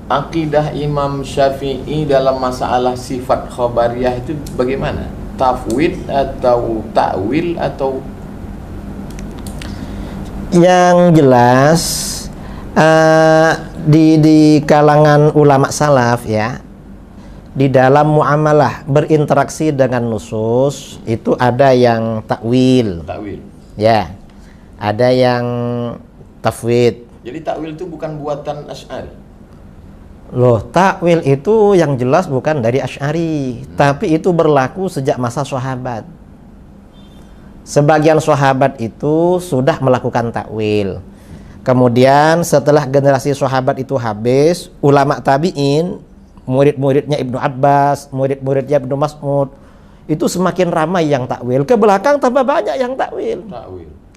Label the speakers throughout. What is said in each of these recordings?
Speaker 1: akidah Imam Syafi'i dalam masalah sifat khabariyah itu bagaimana? Tafwid atau ta'wil atau?
Speaker 2: Yang jelas di kalangan ulama salaf ya, di dalam muamalah berinteraksi dengan nusus itu ada yang takwil, ya, ada yang tafwid.
Speaker 1: Jadi takwil itu bukan buatan Asy'ari.
Speaker 2: Loh, takwil itu yang jelas bukan dari Asy'ari, tapi itu berlaku sejak masa sahabat. Sebagian sahabat itu sudah melakukan takwil. Kemudian setelah generasi sahabat itu habis, ulama tabi'in, murid-muridnya Ibnu Abbas, murid-muridnya Ibnu Mas'ud, itu semakin ramai yang takwil. Ke belakang tambah banyak yang takwil.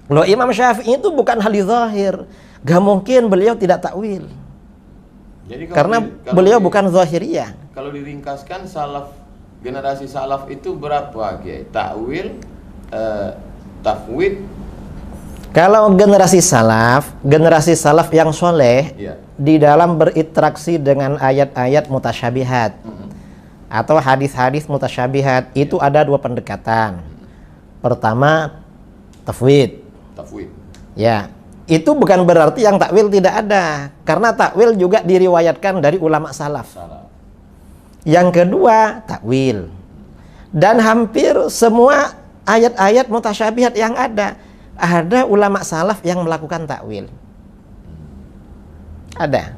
Speaker 2: Loh, Imam Syafi'i itu bukan hal zahir. Gak mungkin beliau tidak takwil.
Speaker 1: Jadi
Speaker 2: karena beliau bukan zahiriyah.
Speaker 1: Kalau diringkaskan salaf, generasi salaf itu berapa? Takwil, tafwid.
Speaker 2: Kalau generasi salaf yang soleh,
Speaker 1: ya,
Speaker 2: di dalam berinteraksi dengan ayat-ayat mutasyabihat atau hadis-hadis mutasyabihat, itu ada dua pendekatan. Pertama, tafwid. Ya, itu bukan berarti yang takwil tidak ada, karena takwil juga diriwayatkan dari ulama salaf. Yang kedua, takwil. Dan hampir semua ayat-ayat mutasyabihat yang ada ulama salaf yang melakukan takwil. Ada.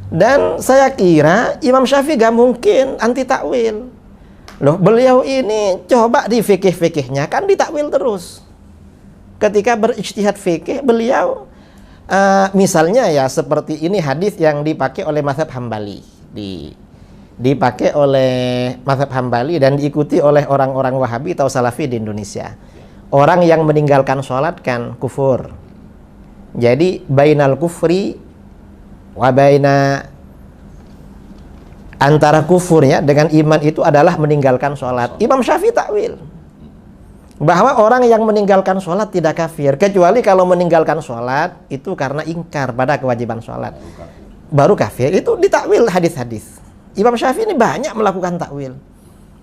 Speaker 2: Dan saya kira Imam Syafi'i gak mungkin anti takwil. Loh, beliau ini coba di fikih-fikihnya kan ditakwil terus. Ketika berijtihad fikih, beliau misalnya ya seperti ini hadis yang dipakai oleh mazhab Hambali, dipakai oleh mazhab Hambali dan diikuti oleh orang-orang Wahabi atau Salafi di Indonesia. Orang yang meninggalkan sholat kan kufur. Jadi bainal kufri wa baina, antara kufur ya dengan iman itu adalah meninggalkan sholat. Imam Syafi'i takwil bahwa orang yang meninggalkan sholat tidak kafir, kecuali kalau meninggalkan sholat itu karena ingkar pada kewajiban sholat, baru kafir. Itu ditakwil hadis-hadis. Imam Syafi'i ini banyak melakukan takwil.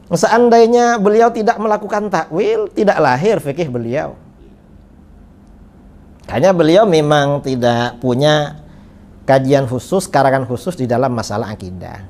Speaker 2: Seandainya beliau tidak melakukan takwil, tidak lahir fikih beliau. Hanya beliau memang tidak punya kajian khusus, karangan khusus di dalam masalah akidah.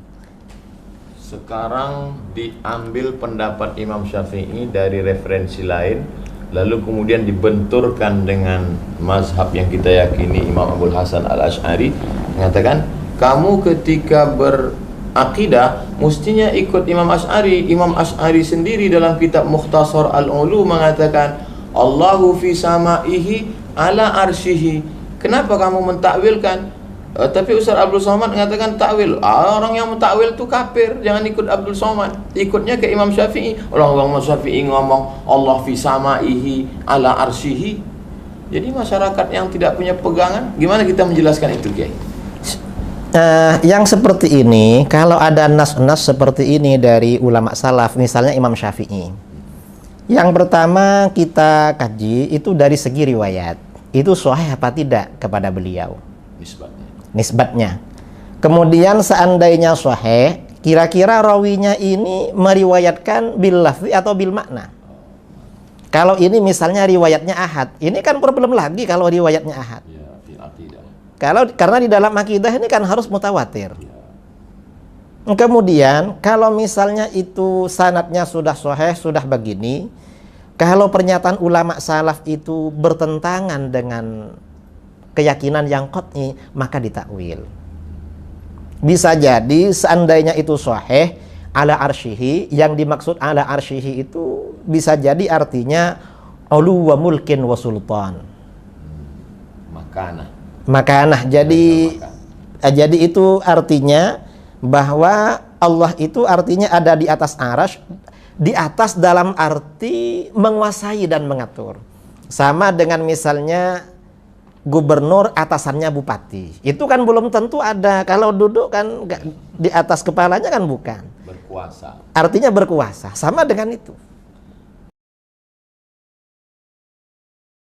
Speaker 1: Sekarang diambil pendapat Imam Syafi'i dari referensi lain, lalu kemudian dibenturkan dengan mazhab yang kita yakini Imam Abul Hasan Al-Asy'ari, mengatakan kamu ketika berakidah mestinya ikut Imam Asy'ari. Imam Asy'ari sendiri dalam kitab Mukhtasar Al-Ulu mengatakan Allahu fi samaihi ala arsyihi. Kenapa kamu mentakwilkan? Tapi Ustaz Abdul Somad mengatakan takwil. Orang yang mentakwil itu kafir, jangan ikut Abdul Somad, ikutnya ke Imam Syafi'i. Orang Syafi'i ngomong Allah fi samaihi ala arsyihi. Jadi masyarakat yang tidak punya pegangan, gimana kita menjelaskan itu, Kiai?
Speaker 2: Yang seperti ini, kalau ada nas-nas seperti ini dari ulama salaf, misalnya Imam Syafi'i, yang pertama kita kaji itu dari segi riwayat, itu sahih apa tidak kepada beliau, nisbatnya. Kemudian seandainya sahih, kira-kira rawinya ini meriwayatkan bil lafzi atau bil makna. Kalau ini misalnya riwayatnya ahad, ini kan problem lagi kalau riwayatnya ahad. Karena di dalam akidah ini kan harus mutawatir. Kemudian kalau misalnya itu sanadnya sudah sahih, sudah begini, kalau pernyataan ulama salaf itu bertentangan dengan keyakinan yang qat'i, maka ditakwil. Bisa jadi seandainya itu sahih ala arsyihi, yang dimaksud ala arsyihi itu bisa jadi artinya ulu wa mulkin wa sultan. Makanah. Jadi itu artinya bahwa Allah itu artinya ada di atas arasy, di atas dalam arti menguasai dan mengatur. Sama dengan misalnya gubernur atasannya bupati. Itu kan belum tentu ada. Kalau duduk kan di atas kepalanya kan bukan.
Speaker 1: Berkuasa.
Speaker 2: Artinya berkuasa. Sama dengan itu.